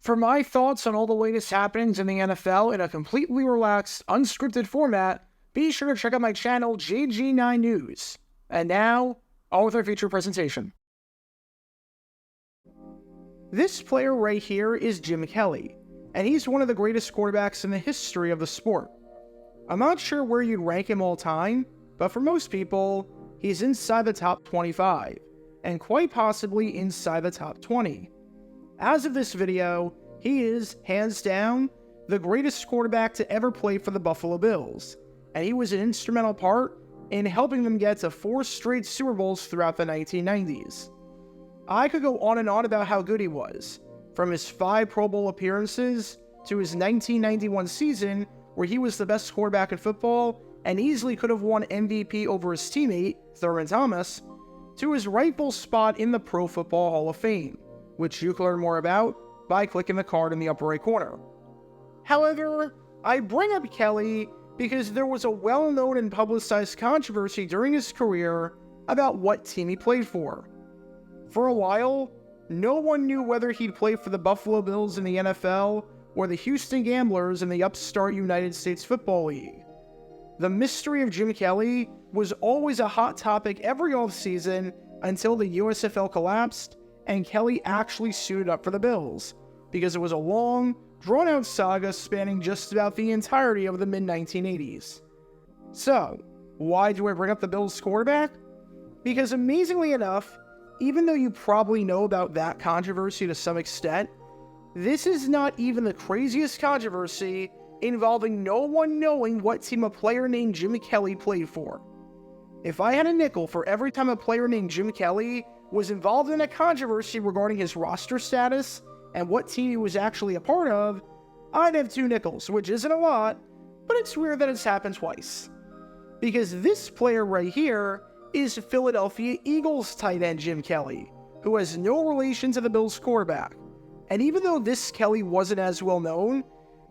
For my thoughts on all the latest happenings in the NFL in a completely relaxed, unscripted format, be sure to check out my channel, JG9 News. And now, on with our feature presentation. This player right here is Jim Kelly, and he's one of the greatest quarterbacks in the history of the sport. I'm not sure where you'd rank him all time, but for most people, he's inside the top 25, and quite possibly inside the top 20. As of this video, he is, hands down, the greatest quarterback to ever play for the Buffalo Bills, and he was an instrumental part in helping them get to 4 straight Super Bowls throughout the 1990s. I could go on and on about how good he was, from his 5 Pro Bowl appearances to his 1991 season where he was the best quarterback in football and easily could have won MVP over his teammate, Thurman Thomas, to his rightful spot in the Pro Football Hall of Fame, which you can learn more about by clicking the card in the upper right corner. However, I bring up Kelly because there was a well-known and publicized controversy during his career about what team he played for. For a while, no one knew whether he'd play for the Buffalo Bills in the NFL or the Houston Gamblers in the upstart United States Football League. The mystery of Jim Kelly was always a hot topic every offseason until the USFL collapsed and Kelly actually suited up for the Bills, because it was a long, drawn-out saga spanning just about the entirety of the mid-1980s. So, why do I bring up the Bills quarterback? Because amazingly enough, even though you probably know about that controversy to some extent, this is not even the craziest controversy involving no one knowing what team a player named Jim Kelly played for. If I had a nickel for every time a player named Jim Kelly was involved in a controversy regarding his roster status and what team he was actually a part of, I'd have 2 nickels, which isn't a lot, but it's weird that it's happened twice. Because this player right here is Philadelphia Eagles tight end Jim Kelly, who has no relation to the Bills quarterback. And even though this Kelly wasn't as well known,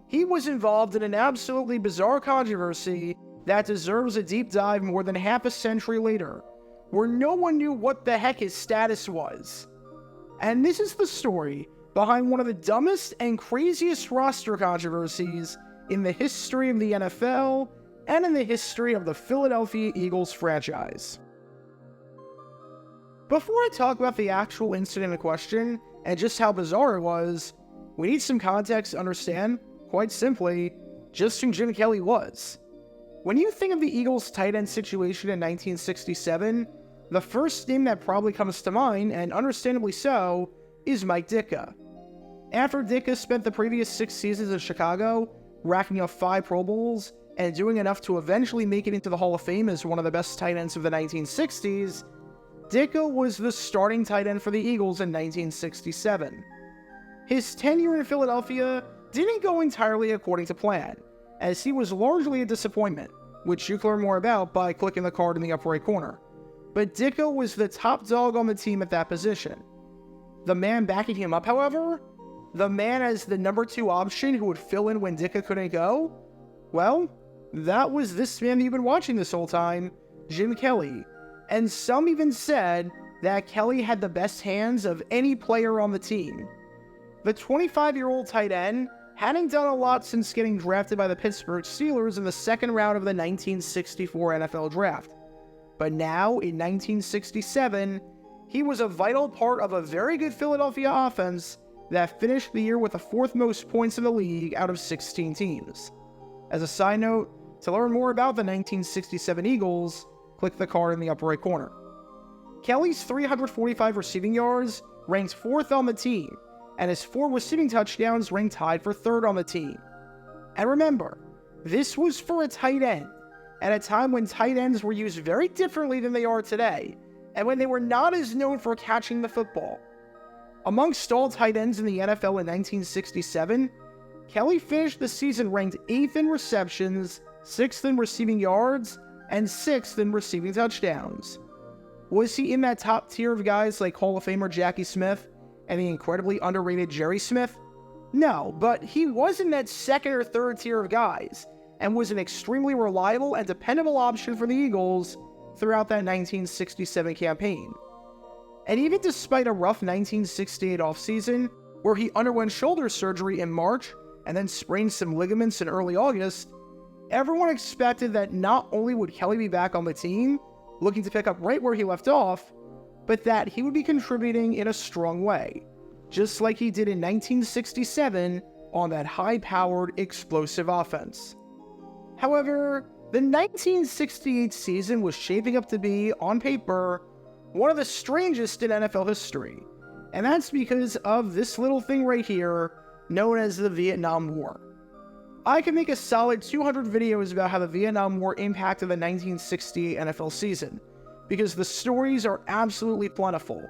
he was involved in an absolutely bizarre controversy that deserves a deep dive more than half a century later, where no one knew what the heck his status was. And this is the story behind one of the dumbest and craziest roster controversies in the history of the NFL and in the history of the Philadelphia Eagles franchise. Before I talk about the actual incident in question and just how bizarre it was, we need some context to understand, quite simply, just who Jim Kelly was. When you think of the Eagles tight end situation in 1967, the first name that probably comes to mind, and understandably so, is Mike Ditka. After Ditka spent the previous 6 seasons in Chicago, racking up 5 Pro Bowls, and doing enough to eventually make it into the Hall of Fame as one of the best tight ends of the 1960s, Ditka was the starting tight end for the Eagles in 1967. His tenure in Philadelphia didn't go entirely according to plan, as he was largely a disappointment, which you can learn more about by clicking the card in the upper right corner. But Ditka was the top dog on the team at that position. The man backing him up, however, the man as the number 2 option who would fill in when Ditka couldn't go, well, that was this man that you've been watching this whole time, Jim Kelly. And some even said that Kelly had the best hands of any player on the team. The 25-year-old tight end hadn't done a lot since getting drafted by the Pittsburgh Steelers in the 2nd round of the 1964 NFL Draft. But now, in 1967, he was a vital part of a very good Philadelphia offense that finished the year with the 4th most points in the league out of 16 teams. As a side note, to learn more about the 1967 Eagles, click the card in the upper right corner. Kelly's 345 receiving yards ranked 4th on the team, and his 4 receiving touchdowns ranked tied for 3rd on the team. And remember, this was for a tight end, at a time when tight ends were used very differently than they are today, and when they were not as known for catching the football. Amongst all tight ends in the NFL in 1967, Kelly finished the season ranked 8th in receptions, 6th in receiving yards, and 6th in receiving touchdowns. Was he in that top tier of guys like Hall of Famer Jackie Smith and the incredibly underrated Jerry Smith? No, but he was in that 2nd or 3rd tier of guys, and was an extremely reliable and dependable option for the Eagles throughout that 1967 campaign. And even despite a rough 1968 offseason, where he underwent shoulder surgery in March and then sprained some ligaments in early August, everyone expected that not only would Kelly be back on the team, looking to pick up right where he left off, but that he would be contributing in a strong way, just like he did in 1967 on that high-powered, explosive offense. However, the 1968 season was shaping up to be, on paper, one of the strangest in NFL history, and that's because of this little thing right here, known as the Vietnam War. I can make a solid 200 videos about how the Vietnam War impacted the 1968 NFL season, because the stories are absolutely plentiful.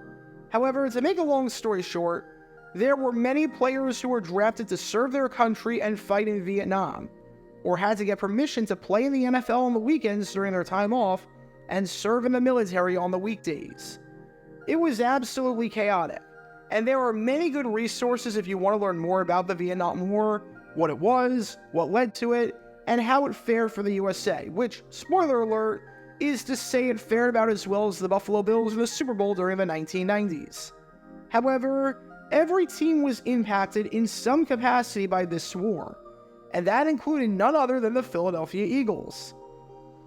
However, to make a long story short, there were many players who were drafted to serve their country and fight in Vietnam, or had to get permission to play in the NFL on the weekends during their time off and serve in the military on the weekdays. It was absolutely chaotic, and there are many good resources if you want to learn more about the Vietnam War, what it was, what led to it, and how it fared for the USA, which, spoiler alert, is to say it fared about as well as the Buffalo Bills in the Super Bowl during the 1990s. However, every team was impacted in some capacity by this war, and that included none other than the Philadelphia Eagles.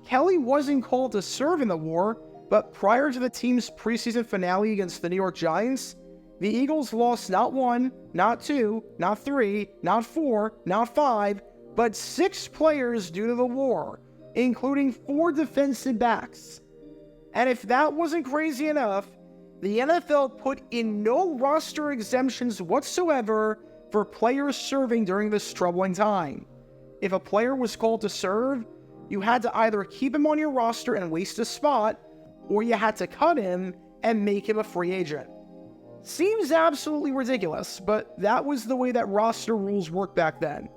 Kelly wasn't called to serve in the war, but prior to the team's preseason finale against the New York Giants, the Eagles lost not 1, not 2, not 3, not 4, not 5, but 6 players due to the war, including 4 defensive backs. And if that wasn't crazy enough, the NFL put in no roster exemptions whatsoever for players serving during this troubling time. If a player was called to serve, you had to either keep him on your roster and waste a spot, or you had to cut him and make him a free agent. Seems absolutely ridiculous, but that was the way that roster rules worked back then.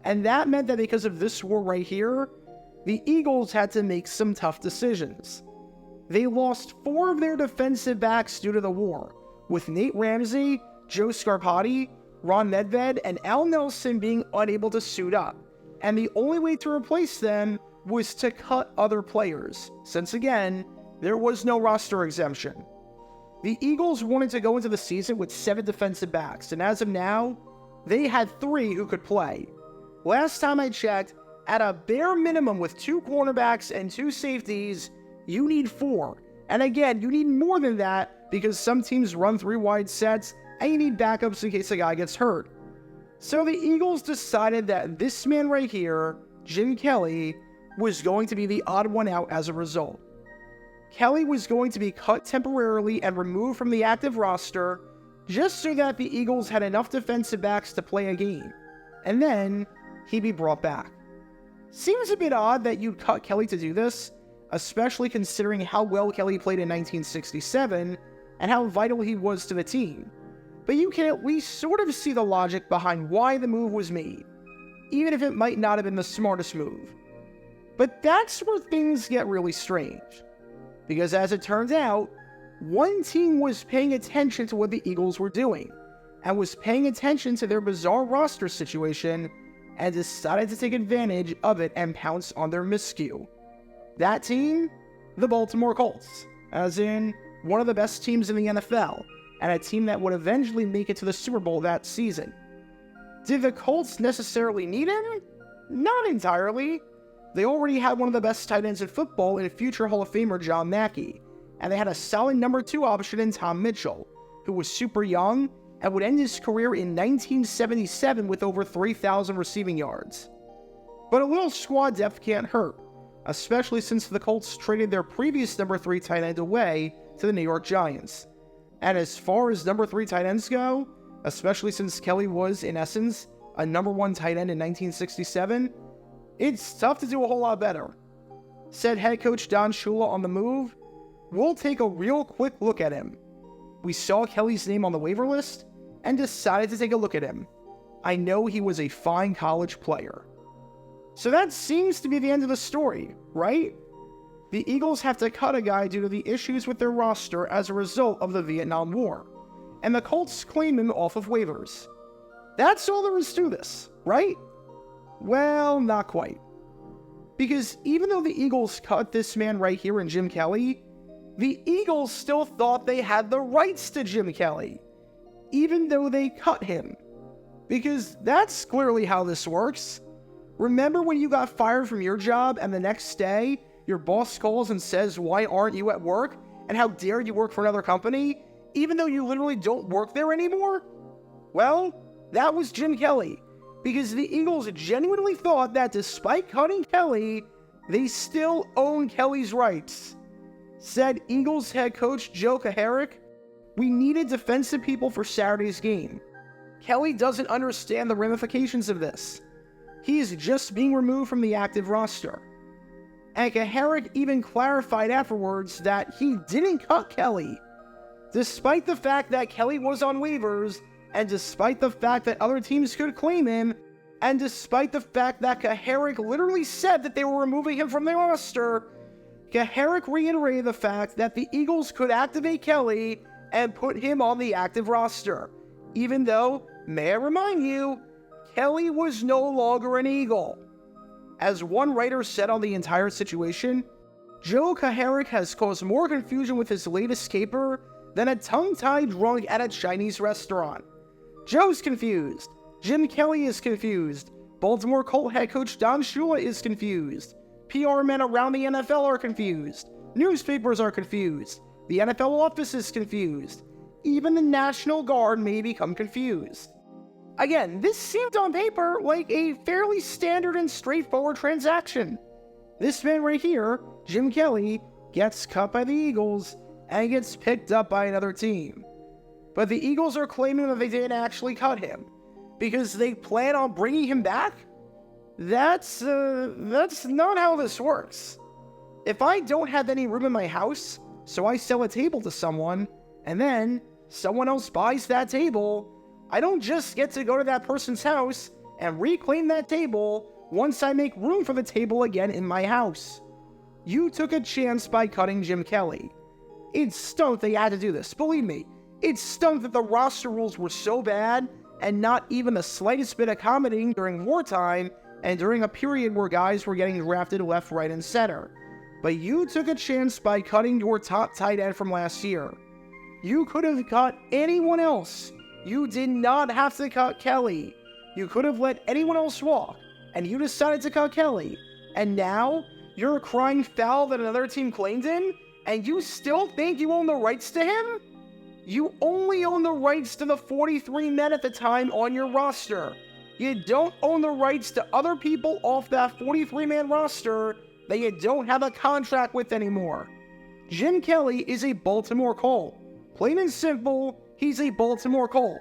And that meant that because of this war right here, the Eagles had to make some tough decisions. They lost 4 of their defensive backs due to the war, with Nate Ramsey, Joe Scarpati, Ron Nedved, and Al Nelson being unable to suit up. And the only way to replace them was to cut other players, since again, there was no roster exemption. The Eagles wanted to go into the season with 7 defensive backs, and as of now, they had 3 who could play. Last time I checked, at a bare minimum with 2 cornerbacks and 2 safeties, you need 4. And again, you need more than that because some teams run 3 wide sets and you need backups in case a guy gets hurt. So the Eagles decided that this man right here, Jim Kelly, was going to be the odd one out as a result. Kelly was going to be cut temporarily and removed from the active roster just so that the Eagles had enough defensive backs to play a game, and then he'd be brought back. Seems a bit odd that you'd cut Kelly to do this, especially considering how well Kelly played in 1967 and how vital he was to the team, but you can at least sort of see the logic behind why the move was made, even if it might not have been the smartest move. But that's where things get really strange. Because as it turns out, one team was paying attention to what the Eagles were doing, and was paying attention to their bizarre roster situation, and decided to take advantage of it and pounce on their miscue. That team? The Baltimore Colts, as in one of the best teams in the NFL, and a team that would eventually make it to the Super Bowl that season. Did the Colts necessarily need him? Not entirely. They already had one of the best tight ends in football in future Hall of Famer John Mackey, and they had a solid number 2 option in Tom Mitchell, who was super young and would end his career in 1977 with over 3,000 receiving yards. But a little squad depth can't hurt, especially since the Colts traded their previous number 3 tight end away to the New York Giants. And as far as number 3 tight ends go, especially since Kelly was, in essence, a number 1 tight end in 1967, it's tough to do a whole lot better. Said head coach Don Shula on the move, "We'll take a real quick look at him. We saw Kelly's name on the waiver list and decided to take a look at him. I know he was a fine college player." So that seems to be the end of the story, right? The Eagles have to cut a guy due to the issues with their roster as a result of the Vietnam War, and the Colts claim him off of waivers. That's all there is to this, right? Well, not quite. Because even though the Eagles cut this man right here in Jim Kelly, the Eagles still thought they had the rights to Jim Kelly. even though they cut him. Because that's clearly how this works. Remember when you got fired from your job and the next day, your boss calls and says, "Why aren't you at work? And how dare you work for another company, even though you literally don't work there anymore?" Well, that was Jim Kelly, because the Eagles genuinely thought that despite cutting Kelly, they still own Kelly's rights. Said Eagles head coach Joe Kaharick, "We needed defensive people for Saturday's game. Kelly doesn't understand the ramifications of this. He is just being removed from the active roster." And Kaharick even clarified afterwards that he didn't cut Kelly. Despite the fact that Kelly was on waivers, and despite the fact that other teams could claim him, and despite the fact that Kaharick literally said that they were removing him from the roster, Kaharick reiterated the fact that the Eagles could activate Kelly and put him on the active roster, even though, may I remind you, Kelly was no longer an Eagle. As one writer said on the entire situation, Joe Kaharick has caused more confusion with his latest caper than a tongue-tied drunk at a Chinese restaurant. Joe's confused. Jim Kelly is confused. Baltimore Colt head coach Don Shula is confused. PR men around the NFL are confused. Newspapers are confused. The NFL office is confused. Even the National Guard may become confused. Again, this seemed on paper like a fairly standard and straightforward transaction. This man right here, Jim Kelly, gets cut by the Eagles and gets picked up by another team. But the Eagles are claiming that they didn't actually cut him because they plan on bringing him back? That's not how this works. If I don't have any room in my house, so I sell a table to someone, and then someone else buys that table, I don't just get to go to that person's house and reclaim that table once I make room for the table again in my house. You took a chance by cutting Jim Kelly. It stunk they had to do this, believe me. It stunk that the roster rules were so bad and not even the slightest bit accommodating during wartime and during a period where guys were getting drafted left, right, and center. But you took a chance by cutting your top tight end from last year. You could have cut anyone else. You did not have to cut Kelly. You could have let anyone else walk, and you decided to cut Kelly. And now, you're crying foul that another team claimed him, and you still think you own the rights to him? You only own the rights to the 43 men at the time on your roster. You don't own the rights to other people off that 43-man roster that you don't have a contract with anymore. Jim Kelly is a Baltimore Colt. Plain and simple, he's a Baltimore Colt.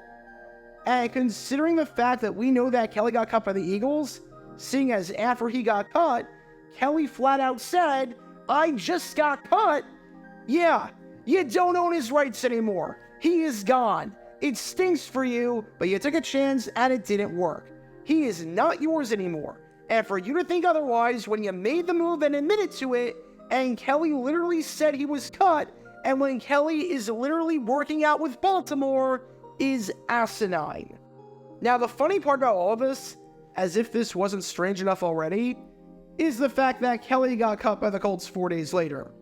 And considering the fact that we know that Kelly got cut by the Eagles, seeing as after he got cut, Kelly flat out said, "I just got cut." Yeah, you don't own his rights anymore. He is gone. It stinks for you, but you took a chance and it didn't work. He is not yours anymore. And for you to think otherwise when you made the move and admitted to it, and Kelly literally said he was cut, and when Kelly is literally working out with Baltimore, is asinine. Now, the funny part about all of this, as if this wasn't strange enough already, is the fact that Kelly got cut by the Colts 4 days later.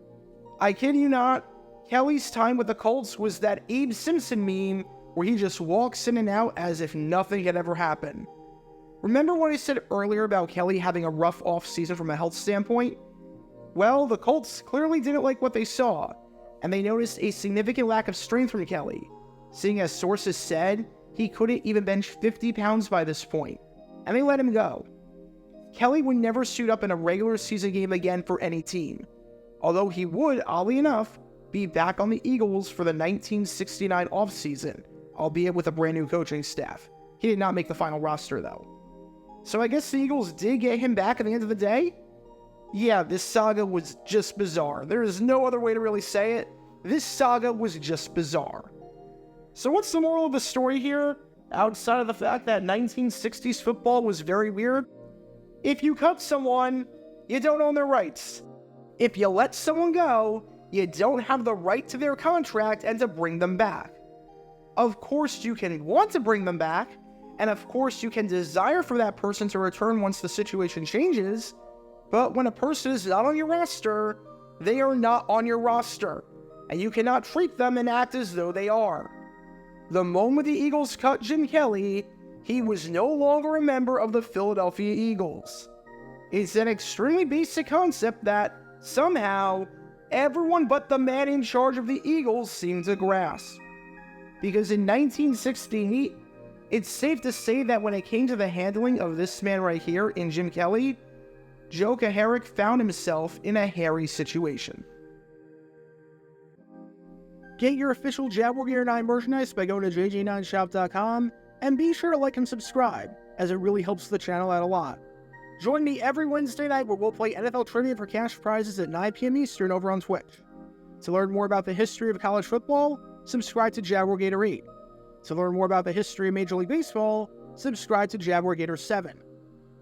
I kid you not, Kelly's time with the Colts was that Abe Simpson meme where he just walks in and out as if nothing had ever happened. Remember what I said earlier about Kelly having a rough offseason from a health standpoint? Well, the Colts clearly didn't like what they saw, and they noticed a significant lack of strength from Kelly, seeing as sources said he couldn't even bench 50 pounds by this point, and they let him go. Kelly would never suit up in a regular season game again for any team, although he would, oddly enough, be back on the Eagles for the 1969 offseason, albeit with a brand new coaching staff. He did not make the final roster, though. So I guess the Eagles did get him back at the end of the day? Yeah, this saga was just bizarre. There is no other way to really say it. This saga was just bizarre. So what's the moral of the story here? Outside of the fact that 1960s football was very weird? If you cut someone, you don't own their rights. If you let someone go, you don't have the right to their contract and to bring them back. Of course you can want to bring them back, and of course you can desire for that person to return once the situation changes, but when a person is not on your roster, they are not on your roster, and you cannot treat them and act as though they are. The moment the Eagles cut Jim Kelly, he was no longer a member of the Philadelphia Eagles. It's an extremely basic concept that, somehow, everyone but the man in charge of the Eagles seemed to grasp. Because in 1968, it's safe to say that when it came to the handling of this man right here in Jim Kelly, Joe Kaharick found himself in a hairy situation. Get your official Jaguar Gear 9 merchandise by going to jj9shop.com, and be sure to like and subscribe, as it really helps the channel out a lot. Join me every Wednesday night where we'll play NFL Trivia for cash prizes at 9 p.m. Eastern over on Twitch. To learn more about the history of college football, subscribe to Jaguar Gator 8. To learn more about the history of Major League Baseball, subscribe to Jaguar Gator 7.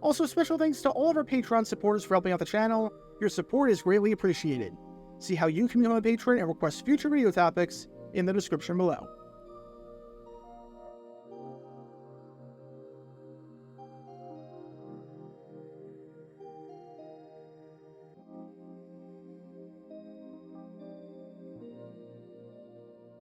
Also, special thanks to all of our Patreon supporters for helping out the channel. Your support is greatly appreciated. See how you can become a patron and request future video topics in the description below.